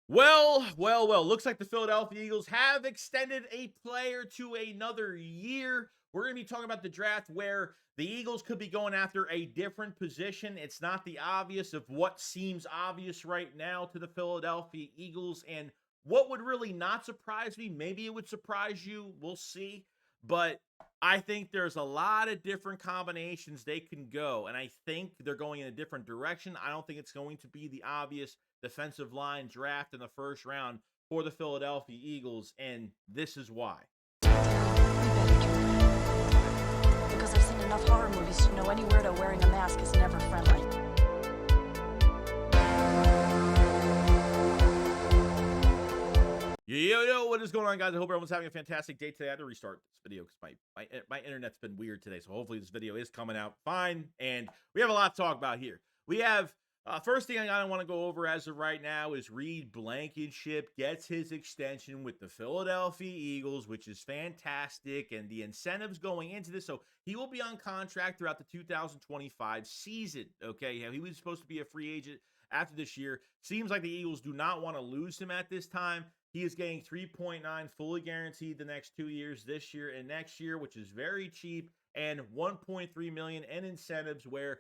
Well. Looks like the Philadelphia Eagles have extended a player to another year. We're going to be talking about the draft where the Eagles could be going after a different position. It's not the obvious of what seems obvious right now to the Philadelphia Eagles. And what would really not surprise me, maybe it would surprise you. We'll see. But I think there's a lot of different combinations they can go. And I think they're going in a different direction. I don't think it's going to be the obvious defensive line draft in the first round for the Philadelphia Eagles, and this is why. You better drink. Because I've seen enough horror movies to know any weirdo wearing a mask is never friendly. Yo, what is going on, guys? I hope everyone's having a fantastic day today. I had to restart this video because my internet's been weird today, so hopefully this video is coming out fine, and we have a lot to talk about here. We have first thing I want to go over as of right now is Reed Blankenship gets his extension with the Philadelphia Eagles, which is fantastic, and the incentives going into this. So he will be on contract throughout the 2025 season. Okay, he was supposed to be a free agent after this year. Seems like the Eagles do not want to lose him at this time. He is getting 3.9 fully guaranteed the next 2 years, this year and next year, which is very cheap, and 1.3 million in incentives where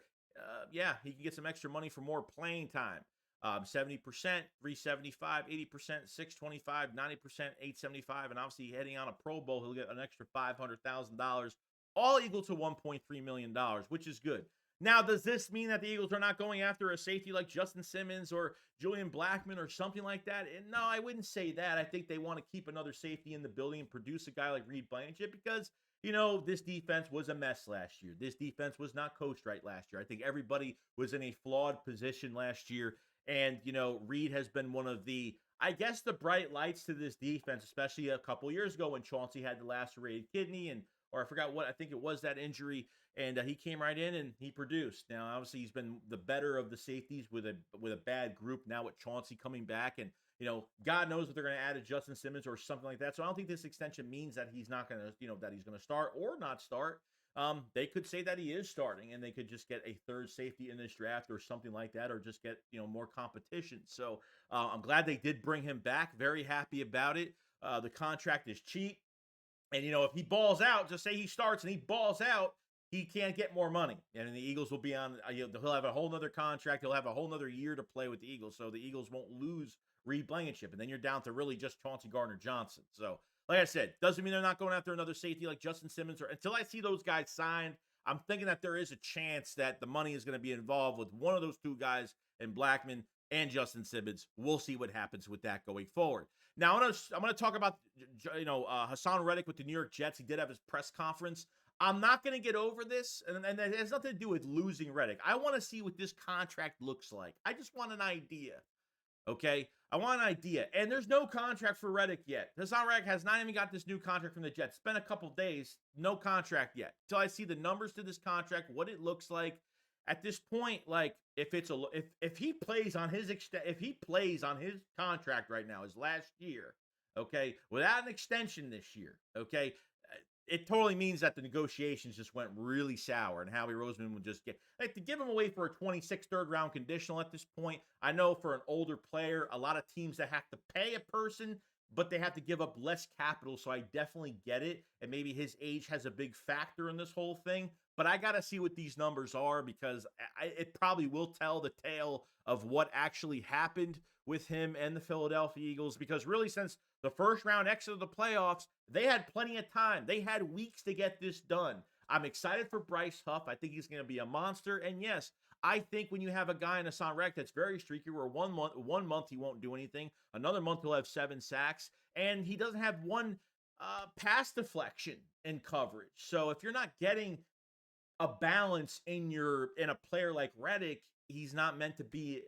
yeah, he can get some extra money for more playing time. 70%, 375, 80%, 625, 90%, 875, and obviously heading on a Pro Bowl, he'll get an extra $500,000, all equal to $1.3 million, which is good. Now, does this mean that the Eagles are not going after a safety like Justin Simmons or Julian Blackmon or something like that? And no, I wouldn't say that. I think they want to keep another safety in the building and produce a guy like Reed Blankenship because this defense was a mess last year. This defense was not coached right last year. I think everybody was in a flawed position last year. And, Reed has been one of the, I guess, the bright lights to this defense, especially a couple years ago when Chauncey had the lacerated kidney or I forgot what, I think it was that injury. And he came right in and he produced. Now, obviously, he's been the better of the safeties with a bad group now with Chauncey coming back. And God knows what they're going to add to Justin Simmons or something like that. So I don't think this extension means that he's not going to, that he's going to start or not start. They could say that he is starting and they could just get a third safety in this draft or something like that, or just get, more competition. So I'm glad they did bring him back. Very happy about it. The contract is cheap. And, if he balls out, just say he starts and he balls out, he can't get more money. And the Eagles will be on, he'll have a whole nother contract. He'll have a whole nother year to play with the Eagles. So the Eagles won't lose Reed Blankenship. And then you're down to really just Chauncey Gardner-Johnson. So, like I said, doesn't mean they're not going after another safety like Justin Simmons. Or until I see those guys signed, I'm thinking that there is a chance that the money is going to be involved with one of those two guys in Blackmon and Justin Simmons. We'll see what happens with that going forward. Now, I'm gonna talk about Haason Reddick with the New York Jets. He did have his press conference. I'm not going to get over this, and it has nothing to do with losing Reddick. I want to see what this contract looks like. I just want an idea. Okay, I want an idea, and there's no contract for Reddick yet. Haason Reddick has not even got this new contract from the Jets. It's been a couple days, no contract yet. Until I see the numbers to this contract, what it looks like. At this point, like if he plays on his contract right now, his last year, okay, without an extension this year, okay, it totally means that the negotiations just went really sour, and Howie Roseman would just get to give him away for a 26 third round conditional at this point. I know for an older player, a lot of teams that have to pay a person, but they have to give up less capital. So I definitely get it. And maybe his age has a big factor in this whole thing. But I got to see what these numbers are because it probably will tell the tale of what actually happened with him and the Philadelphia Eagles. Because really, since the first round exit of the playoffs, they had plenty of time. They had weeks to get this done. I'm excited for Bryce Huff. I think he's going to be a monster. And yes, I think when you have a guy in Haason Reddick that's very streaky, where one month he won't do anything, another month he'll have 7 sacks, and he doesn't have one pass deflection in coverage. So if you're not getting a balance in a player like Reddick, he's not meant to be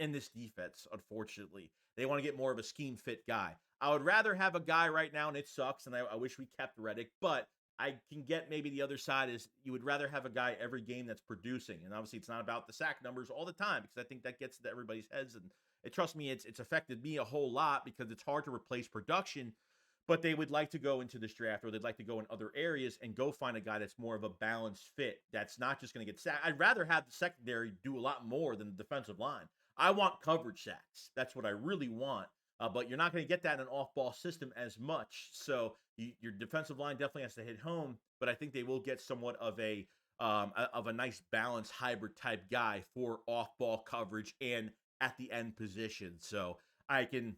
in this defense, unfortunately. They want to get more of a scheme fit guy. I would rather have a guy right now, and it sucks, and I wish we kept Reddick, but I can get maybe the other side is you would rather have a guy every game that's producing. And obviously it's not about the sack numbers all the time because I think that gets into everybody's heads. And trust me, it's affected me a whole lot because it's hard to replace production. But they would like to go into this draft, or they'd like to go in other areas and go find a guy that's more of a balanced fit. That's not just going to get sacked. I'd rather have the secondary do a lot more than the defensive line. I want coverage sacks. That's what I really want. But you're not going to get that in an off-ball system as much. So your defensive line definitely has to hit home. But I think they will get somewhat of a nice balanced hybrid type guy for off-ball coverage and at the end position. So I can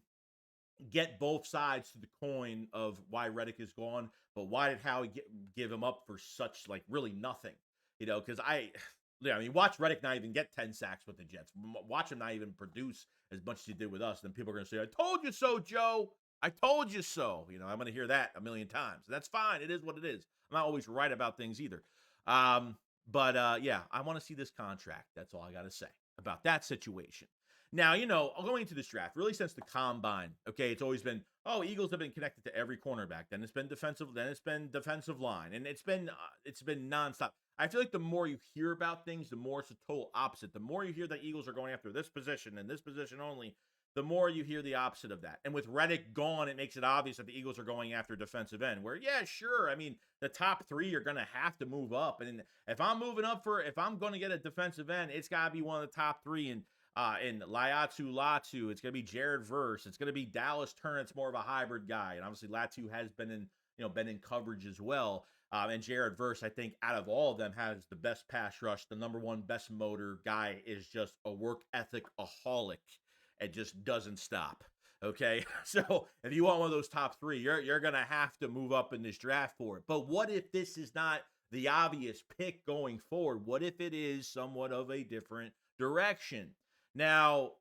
get both sides to the coin of why Reddick is gone, but why did Howie give him up for such like really nothing? Because yeah, I mean, watch Reddick not even get 10 sacks with the Jets. Watch him not even produce as much as he did with us. Then people are going to say, "I told you so, Joe. I told you so." I'm going to hear that a million times. That's fine. It is what it is. I'm not always right about things either. But yeah, I want to see this contract. That's all I got to say about that situation. Now, going into this draft, really since the combine, okay, it's always been, oh, Eagles have been connected to every cornerback. Then it's been defensive line, and it's been nonstop. I feel like the more you hear about things, the more it's the total opposite. The more you hear that Eagles are going after this position and this position only, the more you hear the opposite of that. And with Reddick gone, it makes it obvious that the Eagles are going after defensive end. Where, yeah, sure, I mean, the top three are going to have to move up, and if I'm going to get a defensive end, it's got to be one of the top three. And Laiatu Latu, it's going to be Jared Verse. It's going to be Dallas Turner. It's more of a hybrid guy. And obviously Latu has been in coverage as well. And Jared Verse, I think out of all of them has the best pass rush, the number one best motor guy, is just a work ethic aholic. It just doesn't stop. Okay. So if you want one of those top three, you're going to have to move up in this draft for it. But what if this is not the obvious pick going forward? What if it is somewhat of a different direction? Now,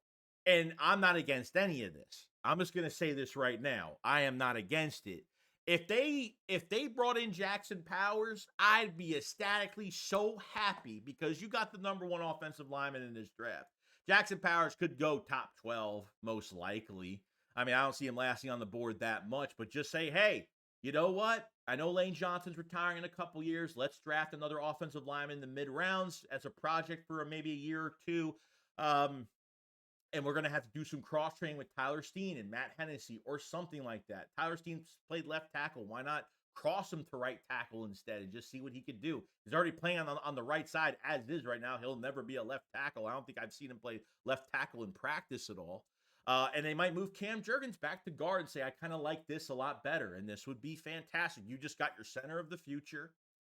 and I'm not against any of this. I'm just going to say this right now. I am not against it. If they brought in Jackson Powers, I'd be ecstatically so happy because you got the number one offensive lineman in this draft. Jackson Powers could go top 12, most likely. I mean, I don't see him lasting on the board that much, but just say, hey, you know what? I know Lane Johnson's retiring in a couple years. Let's draft another offensive lineman in the mid rounds as a project for maybe a year or two. And we're going to have to do some cross-training with Tyler Steen and Matt Hennessy or something like that. Tyler Steen played left tackle. Why not cross him to right tackle instead and just see what he could do? He's already playing on the right side as is right now. He'll never be a left tackle. I don't think I've seen him play left tackle in practice at all. And they might move Cam Jurgens back to guard and say, I kind of like this a lot better, and this would be fantastic. You just got your center of the future,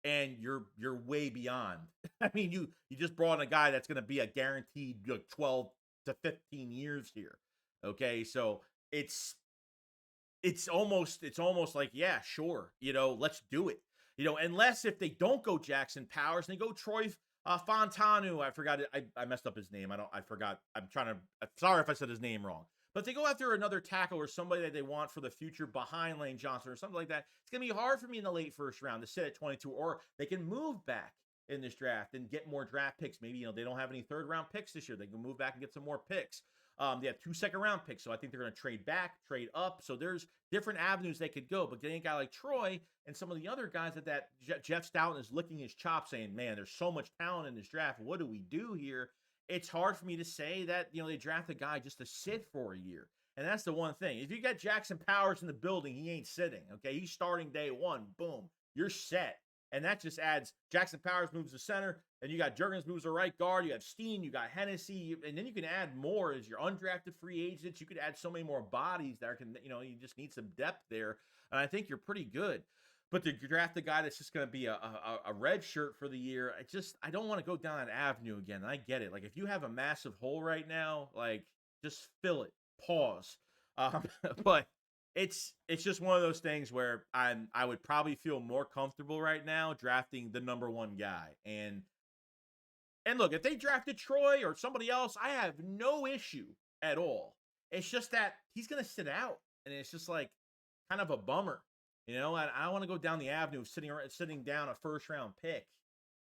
and you're way beyond. I mean, you just brought in a guy that's going to be a guaranteed 12 to 15 years here. Okay, so it's almost like, yeah, sure, let's do it. Unless if they don't go Jackson Powers and they go Troy Fontanu. I forgot it. I messed up his name. I forgot. I'm sorry if I said his name wrong. But if they go after another tackle or somebody that they want for the future behind Lane Johnson or something like that, it's going to be hard for me in the late first round to sit at 22, or they can move back in this draft and get more draft picks. Maybe, they don't have any third round picks this year. They can move back and get some more picks. They have 2 second round picks. So I think they're going to trade back, trade up. So there's different avenues they could go. But getting a guy like Troy and some of the other guys that Jeff Stoughton is licking his chops saying, man, there's so much talent in this draft. What do we do here? It's hard for me to say that, they draft a guy just to sit for a year. And that's the one thing. If you got Jackson Powers in the building, he ain't sitting. Okay, he's starting day one. Boom, you're set. And that just adds Jackson Powers moves to center, and you got Jurgens moves to right guard. You have Steen, you got Hennessy, and then you can add more as your undrafted free agents. You could add so many more bodies that can, you just need some depth there. And I think you're pretty good. But to draft a guy that's just going to be a red shirt for the year, I don't want to go down that avenue again. I get it. Like, if you have a massive hole right now, like, just fill it. Pause. But it's just one of those things where I would probably feel more comfortable right now drafting the number one guy. And look, if they drafted Troy or somebody else, I have no issue at all. It's just that he's going to sit out, and it's just like kind of a bummer. And I don't want to go down the avenue of sitting down a first round pick.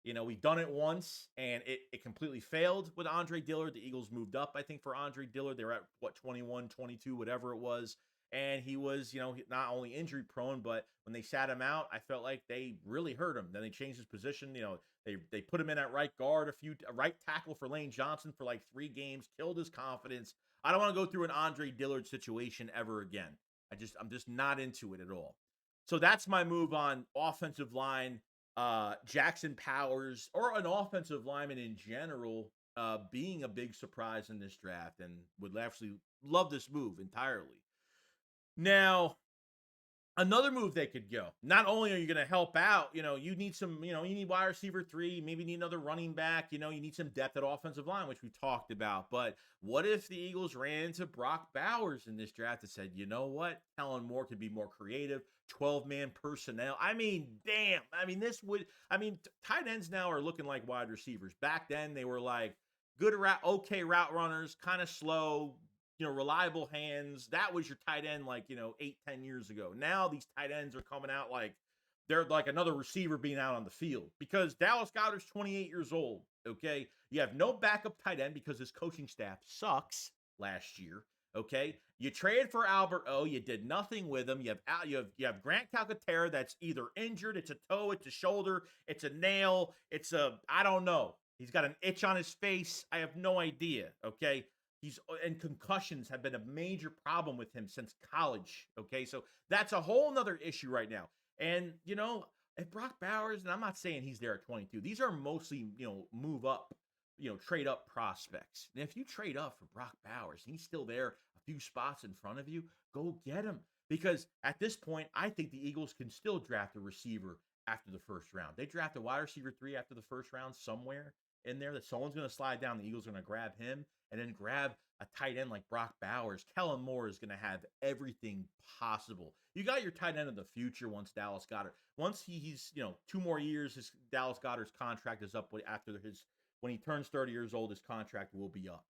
We've done it once, and it completely failed with Andre Dillard. The Eagles moved up, I think, for Andre Dillard. They were at, 21, 22, whatever it was. And he was, not only injury prone, but when they sat him out, I felt like they really hurt him. Then they changed his position. They put him in at right guard, a right tackle for Lane Johnson for like 3 games, killed his confidence. I don't want to go through an Andre Dillard situation ever again. I'm just not into it at all. So that's my move on offensive line. Jackson Powers, or an offensive lineman in general, being a big surprise in this draft and would actually love this move entirely. Now, another move they could go. Not only are you going to help out, you need some, you need wide receiver 3, maybe need another running back, you need some depth at offensive line, which we talked about. But what if the Eagles ran into Brock Bowers in this draft and said, you know what? Kellen Moore could be more creative, 12-man personnel. I mean, damn. I mean, tight ends now are looking like wide receivers. Back then, they were like good okay route runners, kind of slow, reliable hands. That was your tight end like, 8-10 years ago. Now these tight ends are coming out like they're like another receiver being out on the field because Dallas Goedert's 28 years old, okay? You have no backup tight end because his coaching staff sucks last year, okay? You traded for Albert O. You did nothing with him. You have Grant Calcaterra that's either injured, it's a toe, it's a shoulder, it's a nail, I don't know. He's got an itch on his face. I have no idea, okay? And concussions have been a major problem with him since college. Okay. So that's a whole nother issue right now. And, if Brock Bowers, and I'm not saying he's there at 22, these are mostly, move up, trade up prospects. And if you trade up for Brock Bowers and he's still there a few spots in front of you, go get him. Because at this point, I think the Eagles can still draft a receiver after the first round. They draft a wide receiver 3 after the first round somewhere in there that someone's going to slide down. The Eagles are going to grab him and then grab a tight end like Brock Bowers. Kellen Moore is going to have everything possible. You got your tight end of the future once Dallas Goedert. Once he's 2 more years, his Dallas Goedert's contract is up when he turns 30 years old, his contract will be up.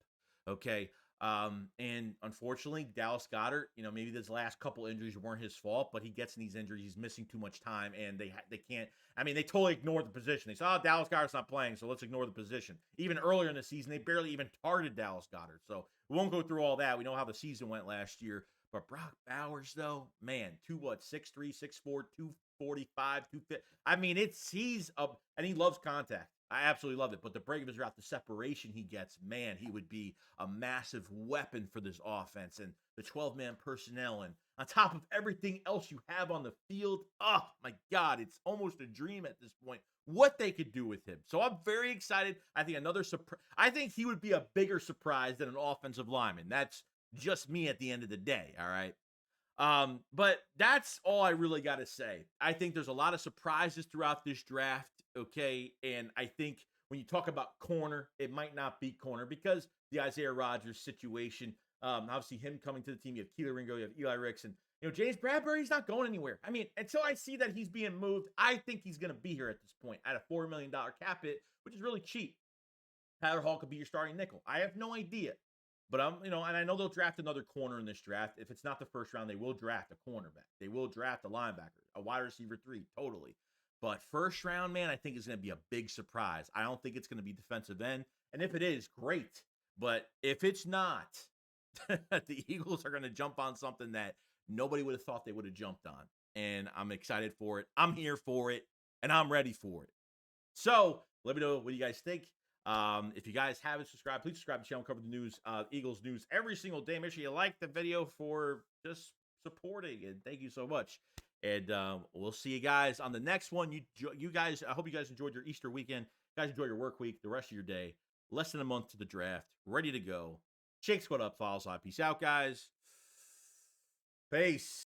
Okay. And unfortunately, Dallas Goedert, maybe these last couple injuries weren't his fault, but he gets in these injuries. He's missing too much time, and they can't. I mean, they totally ignored the position. They saw Dallas Goedert's not playing, so let's ignore the position. Even earlier in the season, they barely even targeted Dallas Goedert. So we won't go through all that. We know how the season went last year. But Brock Bowers, though, man, 6'3", 6'4", 245, 250. I mean, he's up, and he loves contact. I absolutely love it. But the break of his route, the separation he gets, man, he would be a massive weapon for this offense and the 12-man personnel. And on top of everything else you have on the field, oh, my God, it's almost a dream at this point what they could do with him. So I'm very excited. I think I think he would be a bigger surprise than an offensive lineman. That's just me at the end of the day, all right? But that's all I really got to say. I think there's a lot of surprises throughout this draft, okay? And I think when you talk about corner, it might not be corner because the Isaiah Rodgers situation, obviously him coming to the team, you have Keeler Ringo, you have Eli Ricks, and James Bradbury's not going anywhere. I mean, until I see that he's being moved, I think he's going to be here at this point at a $4 million cap hit, which is really cheap. Tyler Hall could be your starting nickel. I have no idea. But and I know they'll draft another corner in this draft. If it's not the first round, they will draft a cornerback. They will draft a linebacker, a wide receiver 3, totally. But first round, man, I think is going to be a big surprise. I don't think it's going to be defensive end. And if it is, great. But if it's not, the Eagles are going to jump on something that nobody would have thought they would have jumped on. And I'm excited for it. I'm here for it. And I'm ready for it. So let me know what you guys think. If you guys haven't subscribed, please subscribe to the channel. Cover the news, Eagles news every single day. Make sure you like the video for just supporting, and thank you so much. And we'll see you guys on the next one. You guys, I hope you guys enjoyed your Easter weekend. You guys enjoy your work week, the rest of your day. Less than a month to the draft, ready to go. Shake Squad up, follows on. Peace out, guys. Peace.